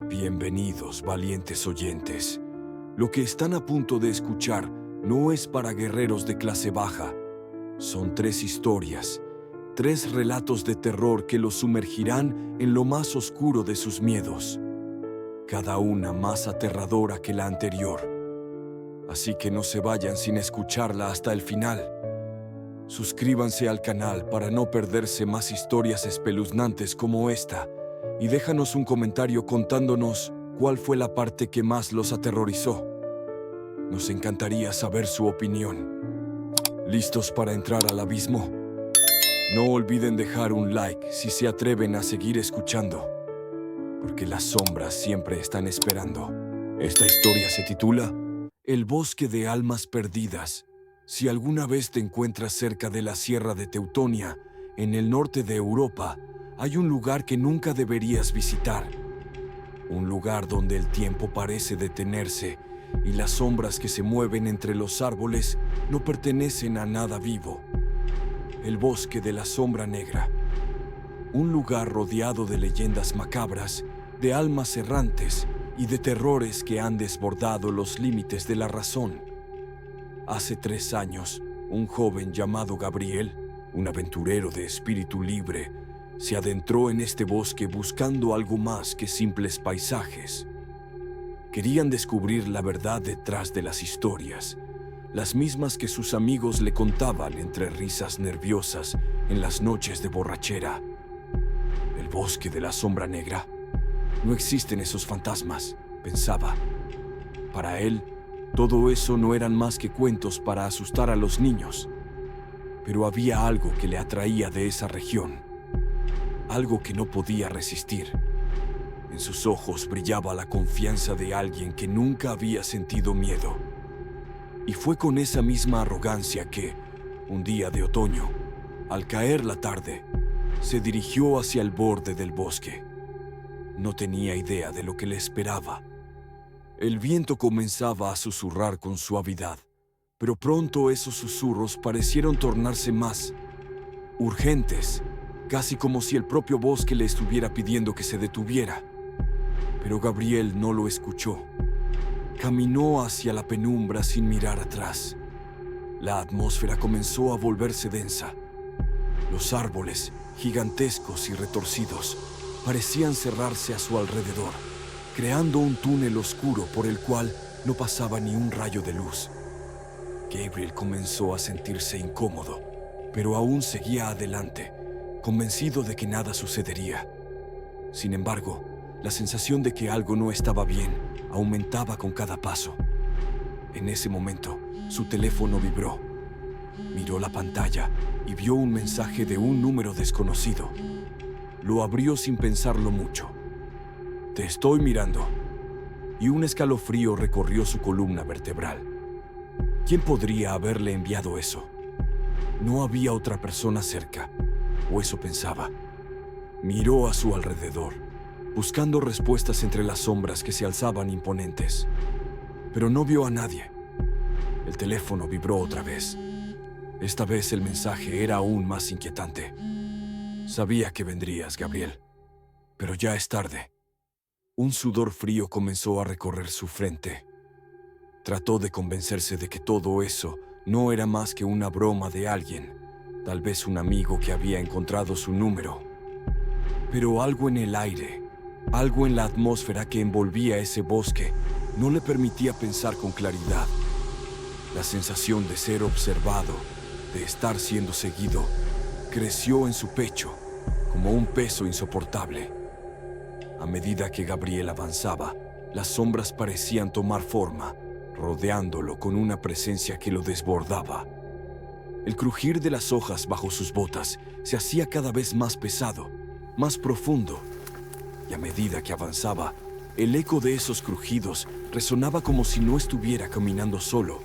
Bienvenidos, valientes oyentes. Lo que están a punto de escuchar no es para guerreros de clase baja. Son 3 historias, 3 relatos de terror que los sumergirán en lo más oscuro de sus miedos, cada una más aterradora que la anterior. Así que no se vayan sin escucharla hasta el final. Suscríbanse al canal para no perderse más historias espeluznantes como esta, y déjanos un comentario contándonos cuál fue la parte que más los aterrorizó. Nos encantaría saber su opinión. ¿Listos para entrar al abismo? No olviden dejar un like si se atreven a seguir escuchando, porque las sombras siempre están esperando. Esta historia se titula El bosque de almas perdidas. Si alguna vez te encuentras cerca de la Sierra de Teutonia, en el norte de Europa, hay un lugar que nunca deberías visitar. Un lugar donde el tiempo parece detenerse y las sombras que se mueven entre los árboles no pertenecen a nada vivo. El bosque de la sombra negra. Un lugar rodeado de leyendas macabras, de almas errantes y de terrores que han desbordado los límites de la razón. Hace 3 años, un joven llamado Gabriel, un aventurero de espíritu libre, se adentró en este bosque buscando algo más que simples paisajes. Querían descubrir la verdad detrás de las historias, las mismas que sus amigos le contaban entre risas nerviosas en las noches de borrachera. El bosque de la sombra negra. No existen esos fantasmas, pensaba. Para él, todo eso no eran más que cuentos para asustar a los niños. Pero había algo que le atraía de esa región. Algo que no podía resistir. En sus ojos brillaba la confianza de alguien que nunca había sentido miedo. Y fue con esa misma arrogancia que, un día de otoño, al caer la tarde, se dirigió hacia el borde del bosque. No tenía idea de lo que le esperaba. El viento comenzaba a susurrar con suavidad, pero pronto esos susurros parecieron tornarse más urgentes, casi como si el propio bosque le estuviera pidiendo que se detuviera. Pero Gabriel no lo escuchó. Caminó hacia la penumbra sin mirar atrás. La atmósfera comenzó a volverse densa. Los árboles, gigantescos y retorcidos, parecían cerrarse a su alrededor, creando un túnel oscuro por el cual no pasaba ni un rayo de luz. Gabriel comenzó a sentirse incómodo, pero aún seguía adelante, convencido de que nada sucedería. Sin embargo, la sensación de que algo no estaba bien aumentaba con cada paso. En ese momento, su teléfono vibró. Miró la pantalla y vio un mensaje de un número desconocido. Lo abrió sin pensarlo mucho. «Te estoy mirando». Y un escalofrío recorrió su columna vertebral. ¿Quién podría haberle enviado eso? No había otra persona cerca, o eso pensaba. Miró a su alrededor, buscando respuestas entre las sombras que se alzaban imponentes. Pero no vio a nadie. El teléfono vibró otra vez. Esta vez el mensaje era aún más inquietante. «Sabía que vendrías, Gabriel, pero ya es tarde». Un sudor frío comenzó a recorrer su frente. Trató de convencerse de que todo eso no era más que una broma de alguien, tal vez un amigo que había encontrado su número. Pero algo en el aire, algo en la atmósfera que envolvía ese bosque, no le permitía pensar con claridad. La sensación de ser observado, de estar siendo seguido, creció en su pecho como un peso insoportable. A medida que Gabriel avanzaba, las sombras parecían tomar forma, rodeándolo con una presencia que lo desbordaba. El crujir de las hojas bajo sus botas se hacía cada vez más pesado, más profundo, y a medida que avanzaba, el eco de esos crujidos resonaba como si no estuviera caminando solo.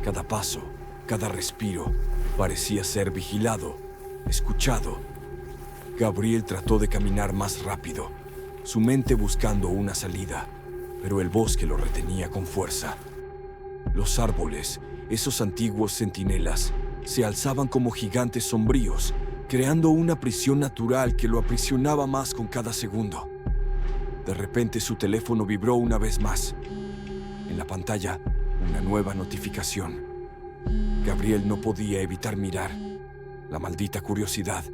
Cada paso, cada respiro, parecía ser vigilado, escuchado. Gabriel trató de caminar más rápido, su mente buscando una salida, pero el bosque lo retenía con fuerza. Los árboles, esos antiguos centinelas, se alzaban como gigantes sombríos, creando una prisión natural que lo aprisionaba más con cada segundo. De repente su teléfono vibró una vez más. En la pantalla, una nueva notificación. Gabriel no podía evitar mirar. La maldita curiosidad.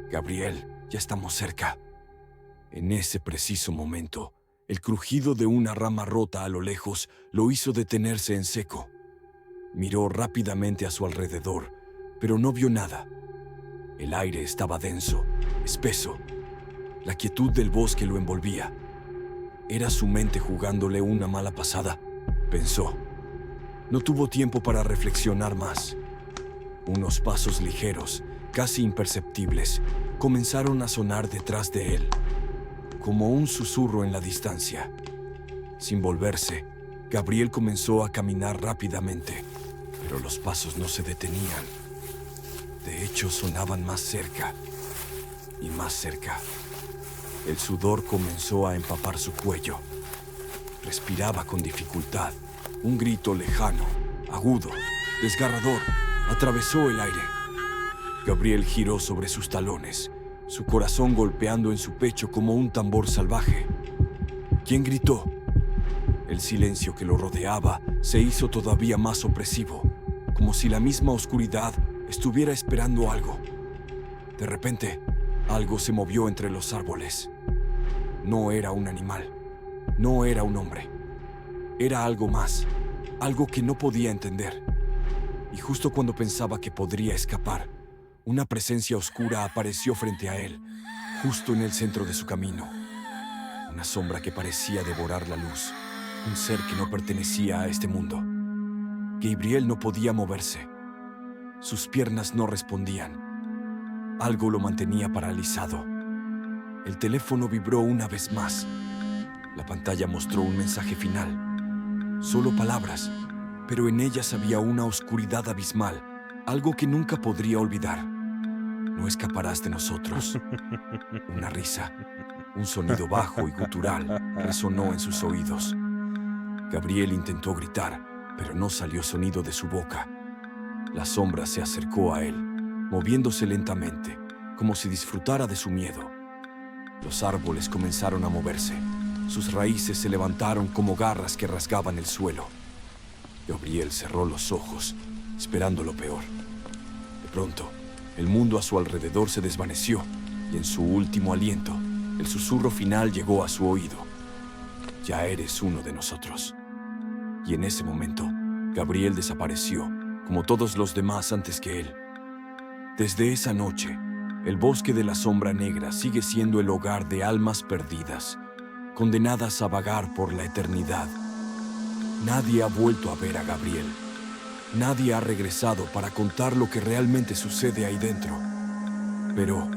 Gabriel, ya estamos cerca. En ese preciso momento, el crujido de una rama rota a lo lejos lo hizo detenerse en seco. Miró rápidamente a su alrededor, pero no vio nada. El aire estaba denso, espeso. La quietud del bosque lo envolvía. Era su mente jugándole una mala pasada, pensó. No tuvo tiempo para reflexionar más. Unos pasos ligeros, casi imperceptibles, comenzaron a sonar detrás de él, como un susurro en la distancia. Sin volverse, Gabriel comenzó a caminar rápidamente, pero los pasos no se detenían. De hecho, sonaban más cerca y más cerca. El sudor comenzó a empapar su cuello. Respiraba con dificultad. Un grito lejano, agudo, desgarrador, atravesó el aire. Gabriel giró sobre sus talones, su corazón golpeando en su pecho como un tambor salvaje. ¿Quién gritó? El silencio que lo rodeaba se hizo todavía más opresivo, como si la misma oscuridad estuviera esperando algo. De repente, algo se movió entre los árboles. No era un animal, no era un hombre. Era algo más, algo que no podía entender. Y justo cuando pensaba que podría escapar, una presencia oscura apareció frente a él, justo en el centro de su camino. Una sombra que parecía devorar la luz, un ser que no pertenecía a este mundo. Gabriel no podía moverse. Sus piernas no respondían. Algo lo mantenía paralizado. El teléfono vibró una vez más. La pantalla mostró un mensaje final. Solo palabras, pero en ellas había una oscuridad abismal, algo que nunca podría olvidar. No escaparás de nosotros. Una risa, un sonido bajo y gutural resonó en sus oídos. Gabriel intentó gritar, pero no salió sonido de su boca. La sombra se acercó a él, moviéndose lentamente, como si disfrutara de su miedo. Los árboles comenzaron a moverse. Sus raíces se levantaron como garras que rasgaban el suelo. Gabriel cerró los ojos, esperando lo peor. De pronto, el mundo a su alrededor se desvaneció y en su último aliento, el susurro final llegó a su oído. Ya eres uno de nosotros. Y en ese momento, Gabriel desapareció, como todos los demás antes que él. Desde esa noche, el bosque de la sombra negra sigue siendo el hogar de almas perdidas, condenadas a vagar por la eternidad. Nadie ha vuelto a ver a Gabriel. Nadie ha regresado para contar lo que realmente sucede ahí dentro. Pero,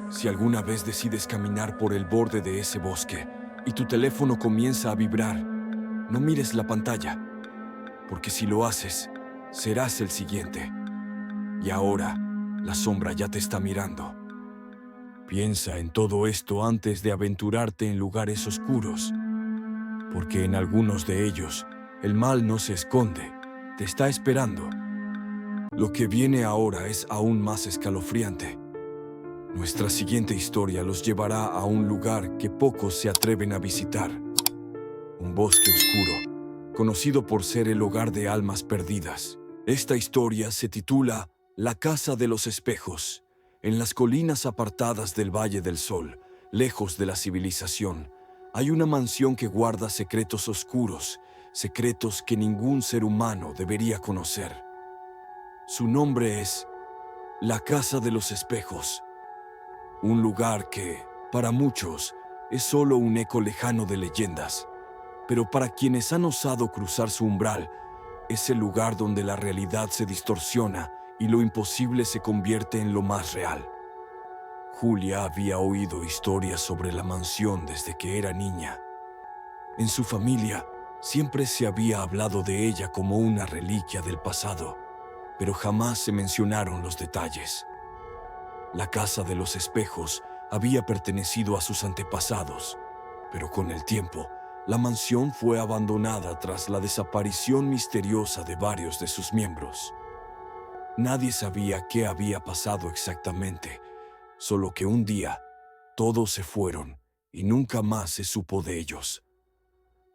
si alguna vez decides caminar por el borde de ese bosque y tu teléfono comienza a vibrar, no mires la pantalla, porque si lo haces, serás el siguiente. Y ahora, la sombra ya te está mirando. Piensa en todo esto antes de aventurarte en lugares oscuros, porque en algunos de ellos, el mal no se esconde, te está esperando. Lo que viene ahora es aún más escalofriante. Nuestra siguiente historia los llevará a un lugar que pocos se atreven a visitar. Un bosque oscuro, conocido por ser el hogar de almas perdidas. Esta historia se titula La Casa de los Espejos. En las colinas apartadas del Valle del Sol, lejos de la civilización, hay una mansión que guarda secretos oscuros, secretos que ningún ser humano debería conocer. Su nombre es La Casa de los Espejos, un lugar que, para muchos, es solo un eco lejano de leyendas, pero para quienes han osado cruzar su umbral, es el lugar donde la realidad se distorsiona y lo imposible se convierte en lo más real. Julia había oído historias sobre la mansión desde que era niña. En su familia, siempre se había hablado de ella como una reliquia del pasado, pero jamás se mencionaron los detalles. La Casa de los Espejos había pertenecido a sus antepasados, pero con el tiempo, la mansión fue abandonada tras la desaparición misteriosa de varios de sus miembros. Nadie sabía qué había pasado exactamente, solo que un día todos se fueron y nunca más se supo de ellos.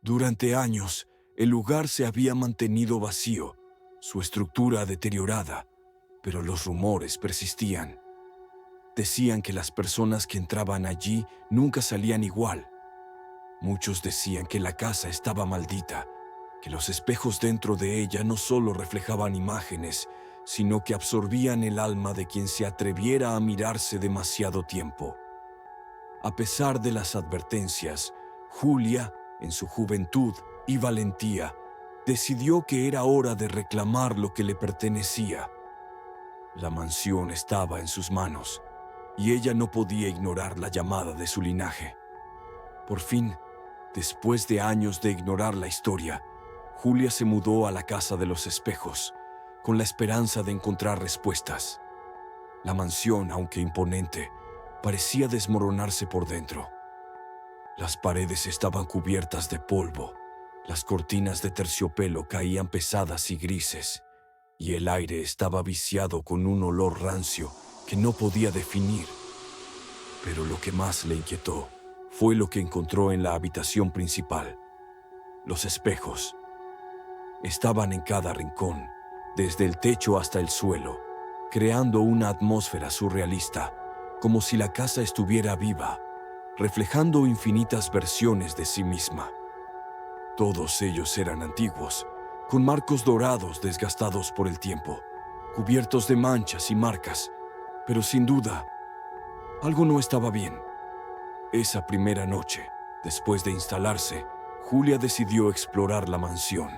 Durante años, el lugar se había mantenido vacío, su estructura deteriorada, pero los rumores persistían. Decían que las personas que entraban allí nunca salían igual. Muchos decían que la casa estaba maldita, que los espejos dentro de ella no solo reflejaban imágenes, sino que absorbían el alma de quien se atreviera a mirarse demasiado tiempo. A pesar de las advertencias, Julia, en su juventud y valentía, decidió que era hora de reclamar lo que le pertenecía. La mansión estaba en sus manos, y ella no podía ignorar la llamada de su linaje. Por fin, después de años de ignorar la historia, Julia se mudó a la Casa de los Espejos, con la esperanza de encontrar respuestas. La mansión, aunque imponente, parecía desmoronarse por dentro. Las paredes estaban cubiertas de polvo, las cortinas de terciopelo caían pesadas y grises, y el aire estaba viciado con un olor rancio que no podía definir. Pero lo que más le inquietó fue lo que encontró en la habitación principal. Los espejos. Estaban en cada rincón, desde el techo hasta el suelo, creando una atmósfera surrealista, como si la casa estuviera viva, reflejando infinitas versiones de sí misma. Todos ellos eran antiguos, con marcos dorados desgastados por el tiempo, cubiertos de manchas y marcas, pero sin duda, algo no estaba bien. Esa primera noche, después de instalarse, Julia decidió explorar la mansión.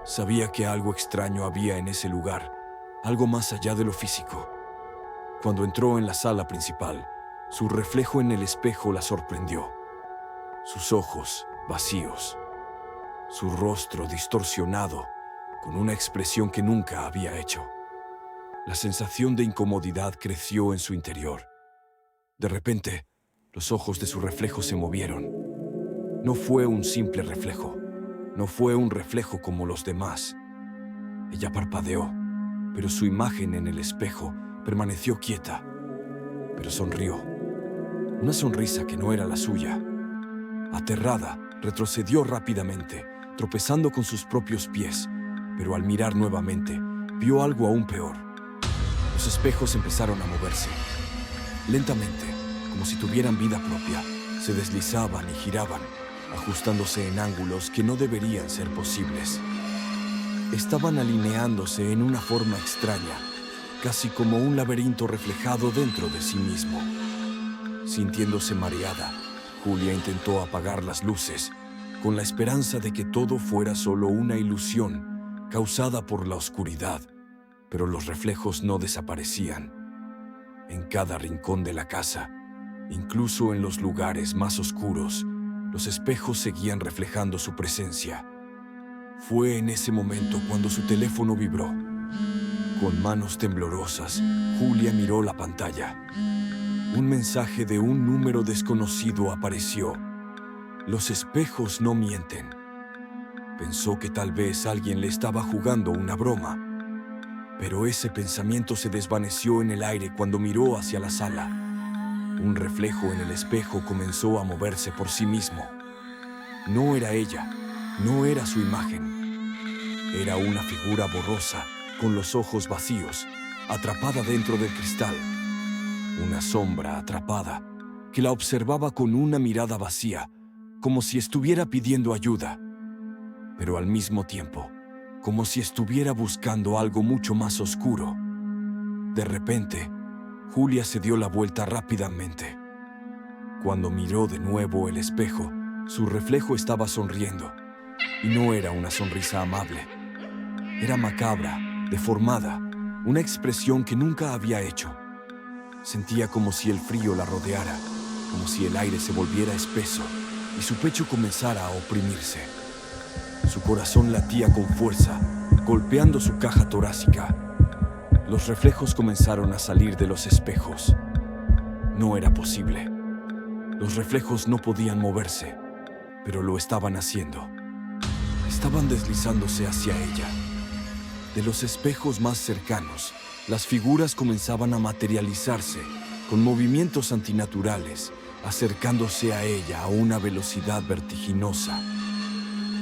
Sabía que algo extraño había en ese lugar, algo más allá de lo físico. Cuando entró en la sala principal, su reflejo en el espejo la sorprendió. Sus ojos vacíos, su rostro distorsionado, con una expresión que nunca había hecho. La sensación de incomodidad creció en su interior. De repente, los ojos de su reflejo se movieron. No fue un simple reflejo, no fue un reflejo como los demás. Ella parpadeó, pero su imagen en el espejo permaneció quieta. Pero sonrió, una sonrisa que no era la suya. Aterrada, retrocedió rápidamente, tropezando con sus propios pies, pero al mirar nuevamente, vio algo aún peor. Los espejos empezaron a moverse. Lentamente, como si tuvieran vida propia, se deslizaban y giraban, ajustándose en ángulos que no deberían ser posibles. Estaban alineándose en una forma extraña, casi como un laberinto reflejado dentro de sí mismo. Sintiéndose mareada, Julia intentó apagar las luces, con la esperanza de que todo fuera solo una ilusión causada por la oscuridad, pero los reflejos no desaparecían. En cada rincón de la casa, incluso en los lugares más oscuros, los espejos seguían reflejando su presencia. Fue en ese momento cuando su teléfono vibró. Con manos temblorosas, Julia miró la pantalla. Un mensaje de un número desconocido apareció. Los espejos no mienten. Pensó que tal vez alguien le estaba jugando una broma. Pero ese pensamiento se desvaneció en el aire cuando miró hacia la sala. Un reflejo en el espejo comenzó a moverse por sí mismo. No era ella, no era su imagen. Era una figura borrosa, con los ojos vacíos, atrapada dentro del cristal. Una sombra atrapada, que la observaba con una mirada vacía, como si estuviera pidiendo ayuda, pero al mismo tiempo, como si estuviera buscando algo mucho más oscuro. De repente, Julia se dio la vuelta rápidamente. Cuando miró de nuevo el espejo, su reflejo estaba sonriendo, y no era una sonrisa amable. Era macabra, deformada, una expresión que nunca había hecho. Sentía como si el frío la rodeara, como si el aire se volviera espeso y su pecho comenzara a oprimirse. Su corazón latía con fuerza, golpeando su caja torácica. Los reflejos comenzaron a salir de los espejos. No era posible. Los reflejos no podían moverse, pero lo estaban haciendo. Estaban deslizándose hacia ella. De los espejos más cercanos, las figuras comenzaban a materializarse con movimientos antinaturales, acercándose a ella a una velocidad vertiginosa.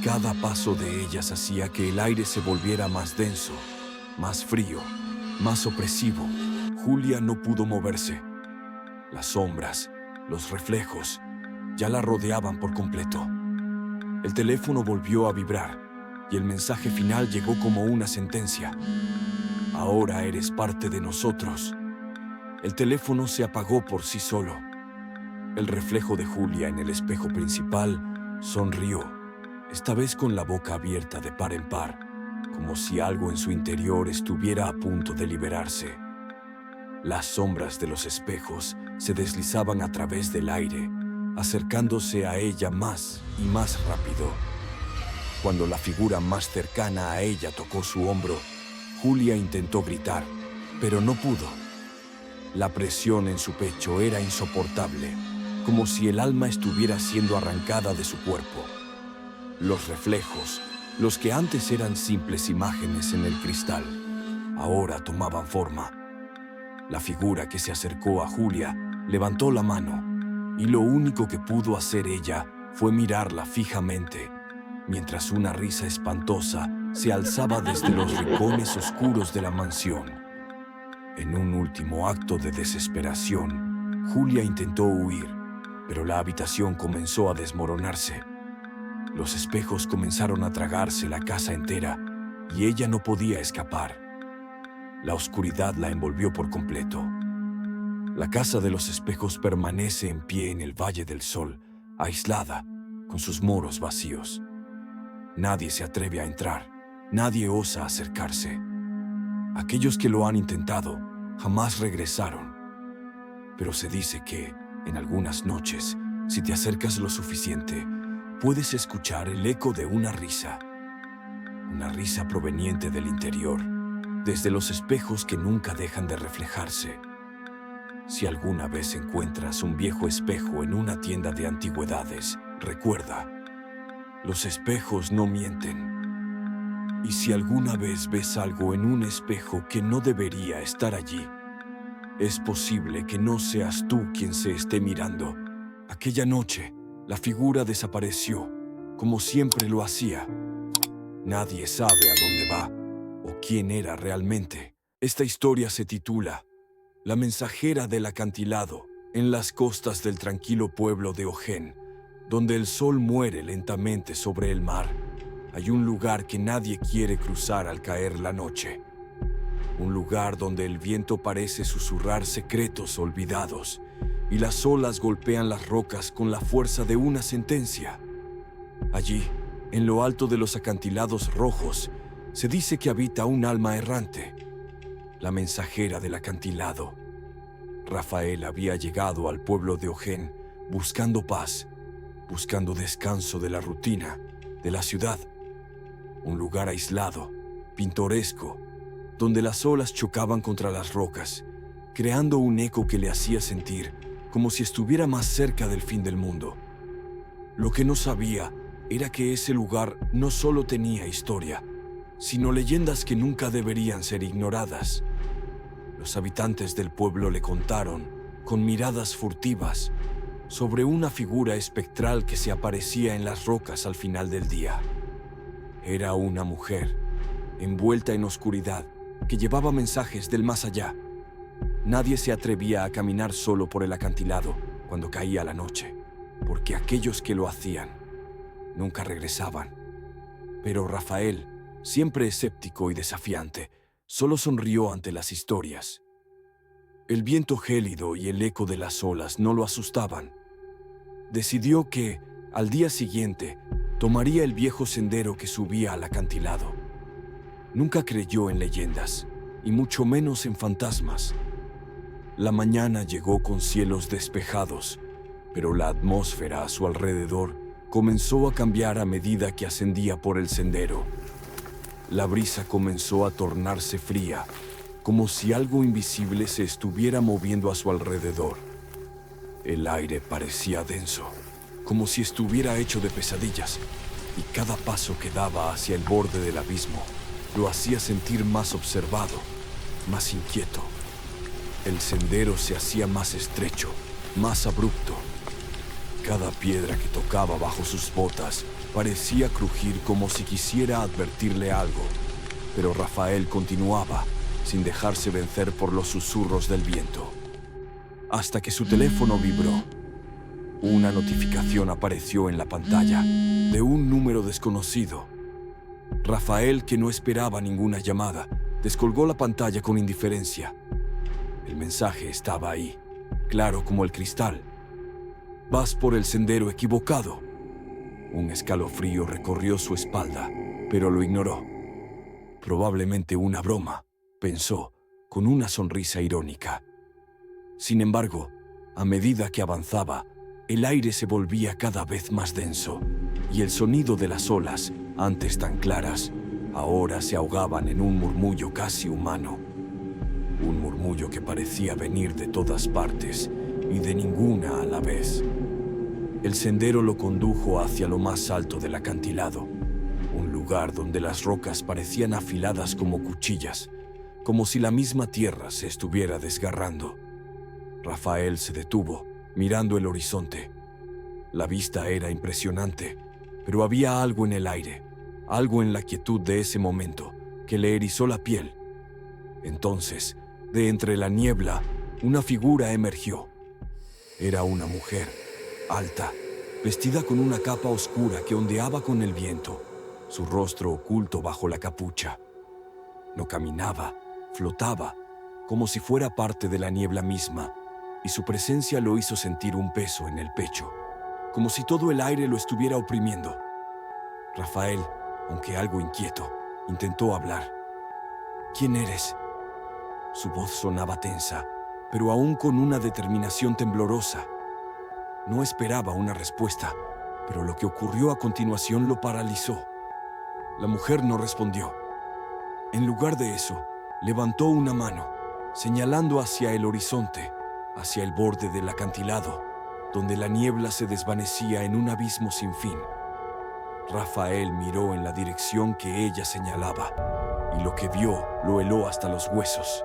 Cada paso de ellas hacía que el aire se volviera más denso, más frío, más opresivo. Julia no pudo moverse. Las sombras, los reflejos, ya la rodeaban por completo. El teléfono volvió a vibrar y el mensaje final llegó como una sentencia. Ahora eres parte de nosotros. El teléfono se apagó por sí solo. El reflejo de Julia en el espejo principal sonrió, esta vez con la boca abierta de par en par, como si algo en su interior estuviera a punto de liberarse. Las sombras de los espejos se deslizaban a través del aire, acercándose a ella más y más rápido. Cuando la figura más cercana a ella tocó su hombro, Julia intentó gritar, pero no pudo. La presión en su pecho era insoportable, como si el alma estuviera siendo arrancada de su cuerpo. Los reflejos, los que antes eran simples imágenes en el cristal, ahora tomaban forma. La figura que se acercó a Julia levantó la mano, y lo único que pudo hacer ella fue mirarla fijamente, mientras una risa espantosa se alzaba desde los rincones oscuros de la mansión. En un último acto de desesperación, Julia intentó huir, pero la habitación comenzó a desmoronarse. Los espejos comenzaron a tragarse la casa entera y ella no podía escapar. La oscuridad la envolvió por completo. La casa de los espejos permanece en pie en el Valle del Sol, aislada, con sus muros vacíos. Nadie se atreve a entrar, nadie osa acercarse. Aquellos que lo han intentado jamás regresaron. Pero se dice que, en algunas noches, si te acercas lo suficiente, puedes escuchar el eco de una risa proveniente del interior, desde los espejos que nunca dejan de reflejarse. Si alguna vez encuentras un viejo espejo en una tienda de antigüedades, recuerda, los espejos no mienten. Y si alguna vez ves algo en un espejo que no debería estar allí, es posible que no seas tú quien se esté mirando. Aquella noche, la figura desapareció, como siempre lo hacía. Nadie sabe a dónde va o quién era realmente. Esta historia se titula La mensajera del acantilado, en las costas del tranquilo pueblo de Ojén, donde el sol muere lentamente sobre el mar. Hay un lugar que nadie quiere cruzar al caer la noche. Un lugar donde el viento parece susurrar secretos olvidados y las olas golpean las rocas con la fuerza de una sentencia. Allí, en lo alto de los acantilados rojos, se dice que habita un alma errante, la mensajera del acantilado. Rafael había llegado al pueblo de Ojén buscando paz, buscando descanso de la rutina, de la ciudad. Un lugar aislado, pintoresco, donde las olas chocaban contra las rocas, creando un eco que le hacía sentir como si estuviera más cerca del fin del mundo. Lo que no sabía era que ese lugar no solo tenía historia, sino leyendas que nunca deberían ser ignoradas. Los habitantes del pueblo le contaron, con miradas furtivas, sobre una figura espectral que se aparecía en las rocas al final del día. Era una mujer, envuelta en oscuridad, que llevaba mensajes del más allá. Nadie se atrevía a caminar solo por el acantilado cuando caía la noche, porque aquellos que lo hacían nunca regresaban. Pero Rafael, siempre escéptico y desafiante, solo sonrió ante las historias. El viento gélido y el eco de las olas no lo asustaban. Decidió que, al día siguiente, tomaría el viejo sendero que subía al acantilado. Nunca creyó en leyendas, y mucho menos en fantasmas. La mañana llegó con cielos despejados, pero la atmósfera a su alrededor comenzó a cambiar a medida que ascendía por el sendero. La brisa comenzó a tornarse fría, como si algo invisible se estuviera moviendo a su alrededor. El aire parecía denso, como si estuviera hecho de pesadillas, y cada paso que daba hacia el borde del abismo lo hacía sentir más observado, más inquieto. El sendero se hacía más estrecho, más abrupto, Cada piedra que tocaba bajo sus botas parecía crujir como si quisiera advertirle algo. Pero Rafael continuaba, sin dejarse vencer por los susurros del viento. Hasta que su teléfono vibró. Una notificación apareció en la pantalla, de un número desconocido. Rafael, que no esperaba ninguna llamada, descolgó la pantalla con indiferencia. El mensaje estaba ahí, claro como el cristal. Vas por el sendero equivocado. Un escalofrío recorrió su espalda, pero lo ignoró. Probablemente una broma, pensó, con una sonrisa irónica. Sin embargo, a medida que avanzaba, el aire se volvía cada vez más denso, y el sonido de las olas, antes tan claras, ahora se ahogaban en un murmullo casi humano. Un murmullo que parecía venir de todas partes y de ninguna a la vez. El sendero lo condujo hacia lo más alto del acantilado, un lugar donde las rocas parecían afiladas como cuchillas, como si la misma tierra se estuviera desgarrando. Rafael se detuvo, mirando el horizonte. La vista era impresionante, pero había algo en el aire, algo en la quietud de ese momento, que le erizó la piel. Entonces, de entre la niebla, una figura emergió. Era una mujer, alta, vestida con una capa oscura que ondeaba con el viento, su rostro oculto bajo la capucha. No caminaba, flotaba, como si fuera parte de la niebla misma, y su presencia lo hizo sentir un peso en el pecho, como si todo el aire lo estuviera oprimiendo. Rafael, aunque algo inquieto, intentó hablar. ¿Quién eres? Su voz sonaba tensa, pero aún con una determinación temblorosa. No esperaba una respuesta, pero lo que ocurrió a continuación lo paralizó. La mujer no respondió. En lugar de eso, levantó una mano, señalando hacia el horizonte, hacia el borde del acantilado, donde la niebla se desvanecía en un abismo sin fin. Rafael miró en la dirección que ella señalaba, y lo que vio lo heló hasta los huesos.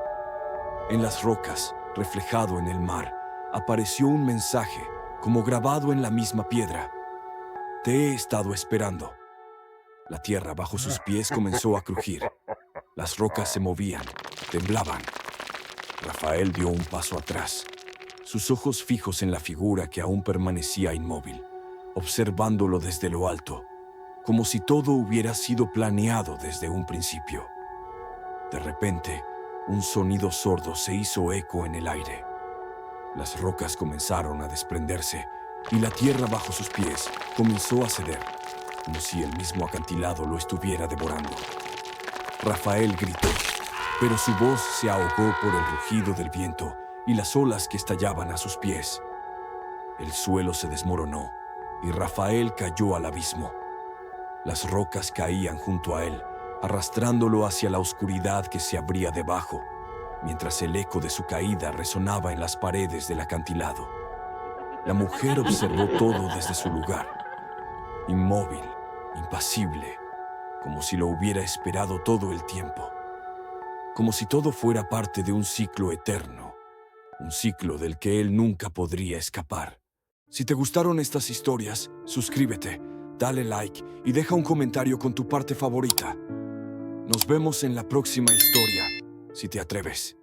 En las rocas, reflejado en el mar, apareció un mensaje, como grabado en la misma piedra. Te he estado esperando. La tierra bajo sus pies comenzó a crujir. Las rocas se movían, temblaban. Rafael dio un paso atrás, sus ojos fijos en la figura que aún permanecía inmóvil, observándolo desde lo alto, como si todo hubiera sido planeado desde un principio. De repente, un sonido sordo se hizo eco en el aire. Las rocas comenzaron a desprenderse y la tierra bajo sus pies comenzó a ceder, como si el mismo acantilado lo estuviera devorando. Rafael gritó, pero su voz se ahogó por el rugido del viento y las olas que estallaban a sus pies. El suelo se desmoronó y Rafael cayó al abismo. Las rocas caían junto a él, arrastrándolo hacia la oscuridad que se abría debajo, mientras el eco de su caída resonaba en las paredes del acantilado. La mujer observó todo desde su lugar, inmóvil, impasible, como si lo hubiera esperado todo el tiempo, como si todo fuera parte de un ciclo eterno, un ciclo del que él nunca podría escapar. Si te gustaron estas historias, suscríbete, dale like y deja un comentario con tu parte favorita. Nos vemos en la próxima historia, si te atreves.